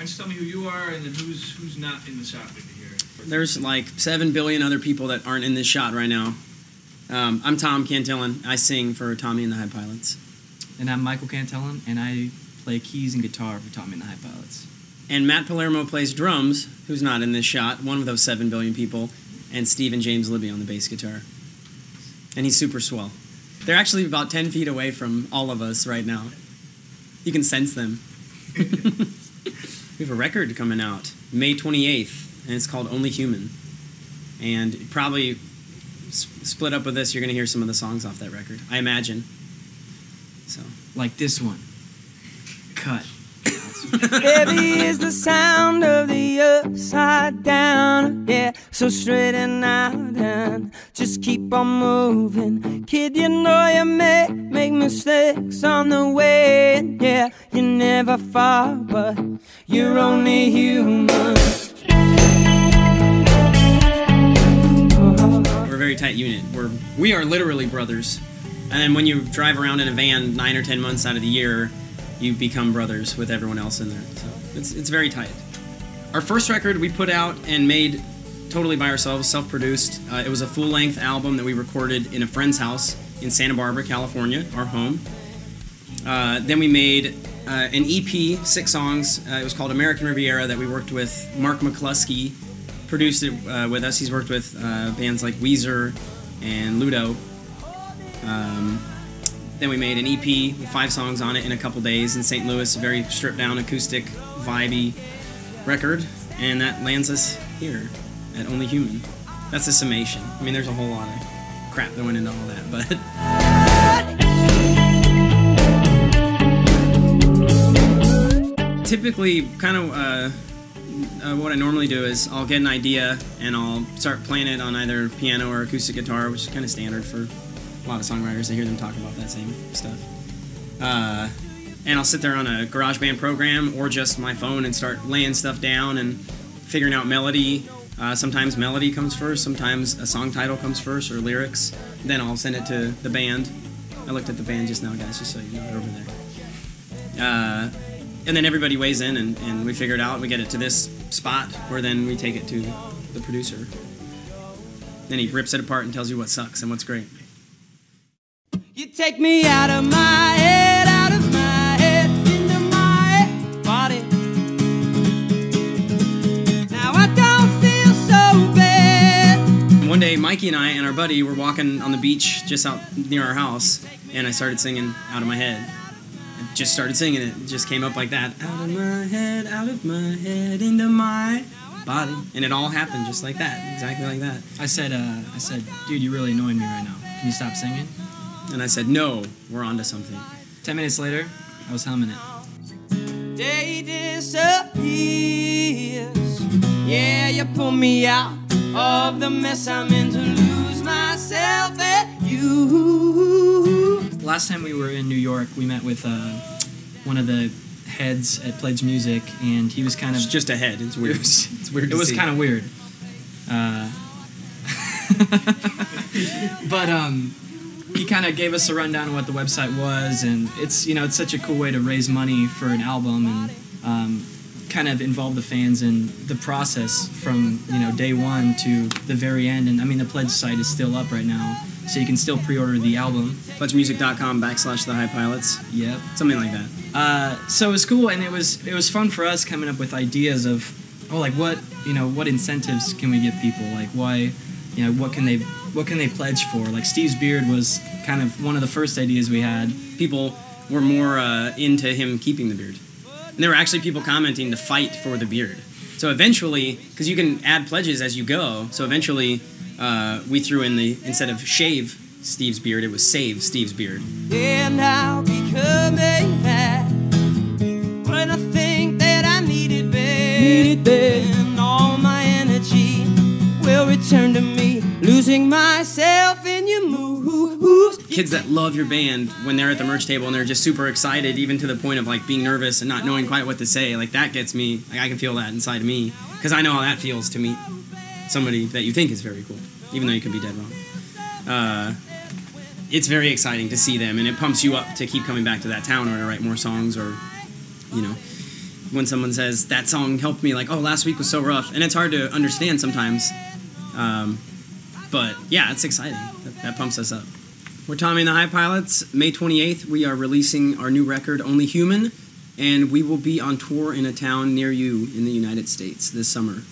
just tell me who you are and then who's not in the shot with you here. There's like 7 billion other people that aren't in this shot right now. I'm Tom Cantillon. I sing for Tommy and the High Pilots. And I'm Michael Cantillon, and I play keys and guitar for Tommy and the High Pilots. And Matt Palermo plays drums, who's not in this shot, one of those 7 billion people, and Steve and James Libby on the bass guitar. And he's super swell. They're actually about 10 feet away from all of us right now. You can sense them. We have a record coming out May 28th, and it's called Only Human. And probably split up with this, you're going to hear some of the songs off that record, I imagine. So, like this one. Cut. Heavy is the sound of the upside down. Yeah, so straighten out and just keep on moving. Kid, you know you may make mistakes on the way. And yeah, you never fall, but you're only human. We're a very tight unit. We are literally brothers. And then when you drive around in a van 9 or 10 months out of the year, you become brothers with everyone else in there. So it's very tight. Our first record we put out and made totally by ourselves, self-produced. It was a full-length album that we recorded in a friend's house in Santa Barbara, California, our home. Then we made an EP, 6 songs. It was called American Riviera, that we worked with Mark McCluskey, produced it with us. He's worked with bands like Weezer and Ludo. Then we made an EP with 5 songs on it in a couple days in St. Louis, a very stripped-down, acoustic, vibey record, and that lands us here at Only Human. That's a summation. I mean, there's a whole lot of crap that went into all that, but... Typically, kind of what I normally do is I'll get an idea and I'll start playing it on either piano or acoustic guitar, which is kind of standard for a lot of songwriters. I hear them talk about that same stuff. And I'll sit there on a GarageBand program or just my phone and start laying stuff down and figuring out melody. Sometimes melody comes first, sometimes a song title comes first, or lyrics. Then I'll send it to the band. I looked at the band just now, guys, just so you know, they're over there. And then everybody weighs in and we figure it out. We get it to this spot where then we take it to the producer. Then he rips it apart and tells you what sucks and what's great. You take me out of my head, into my body. Now I don't feel so bad. One day, Mikey and I and our buddy were walking on the beach just out near our house, and I started singing Out of My Head. I just started singing it. It just came up like that. Out of my head, into my body. And it all happened just like that, exactly like that. I said, dude, you're really annoying me right now. Can you stop singing? And I said, no, we're onto something. 10 minutes later, I was humming it. Day disappears. Yeah, you pull me out of the mess I'm in to lose myself at you. Last time we were in New York, we met with one of the heads at Pledge Music, and he was kind of... It's just a head. It's weird. It's weird to see. It was kind of weird. But he kind of gave us a rundown of what the website was, and it's such a cool way to raise money for an album and kind of involve the fans in the process from day one to the very end. And I mean, the Pledge site is still up right now, so you can still pre-order the album. PledgeMusic.com/The High Pilots. Yep, something like that. So it was cool, and it was fun for us coming up with ideas of what incentives can we give people, like why. What can they pledge for? Like Steve's beard was kind of one of the first ideas we had. People were more into him keeping the beard. And there were actually people commenting to fight for the beard. So eventually, because you can add pledges as you go, so eventually we threw in instead of shave Steve's beard, it was save Steve's beard. And I'll be coming back when I think that I needed back. And all my energy will return to me, losing myself in your moves. Kids that love your band, when they're at the merch table and they're just super excited, even to the point of like being nervous and not knowing quite what to say, like that gets me, like I can feel that inside of me, because I know how that feels to meet somebody that you think is very cool, even though you could be dead wrong. It's very exciting to see them, and it pumps you up to keep coming back to that town or to write more songs, or when someone says, that song helped me, like, oh, last week was so rough. And it's hard to understand sometimes. But, yeah, it's exciting. That pumps us up. We're Tommy and the High Pilots. May 28th, we are releasing our new record, Only Human, and we will be on tour in a town near you in the United States this summer.